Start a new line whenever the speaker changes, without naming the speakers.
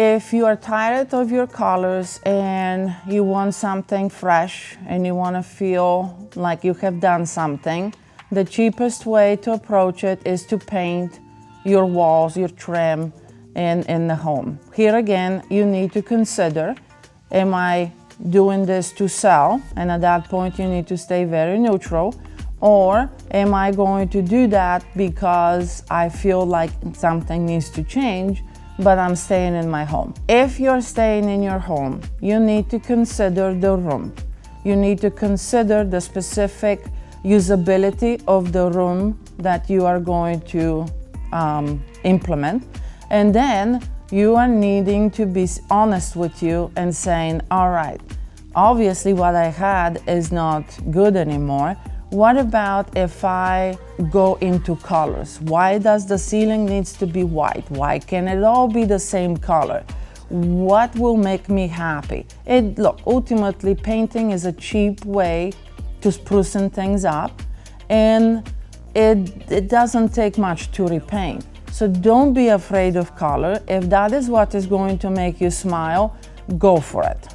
If you are tired of your colors and you want something fresh and you want to feel like you have done something, the cheapest way to approach it is to paint your walls, your trim in the home. Here again, you need to consider, am I doing this to sell? And at that point, you need to stay very neutral. Or am I going to do that because I feel like something needs to change, but I'm staying in my home? If you're staying in your home, you need to consider the room. You need to consider the specific usability of the room that you are going to implement. And then you are needing to be honest with you and saying, all right, obviously what I had is not good anymore. What about if I go into colors? Why does the ceiling needs to be white? Why can't it all be the same color? What will make me happy? Look, ultimately painting is a cheap way to sprucing things up, and it doesn't take much to repaint. So don't be afraid of color. If that is what is going to make you smile, go for it.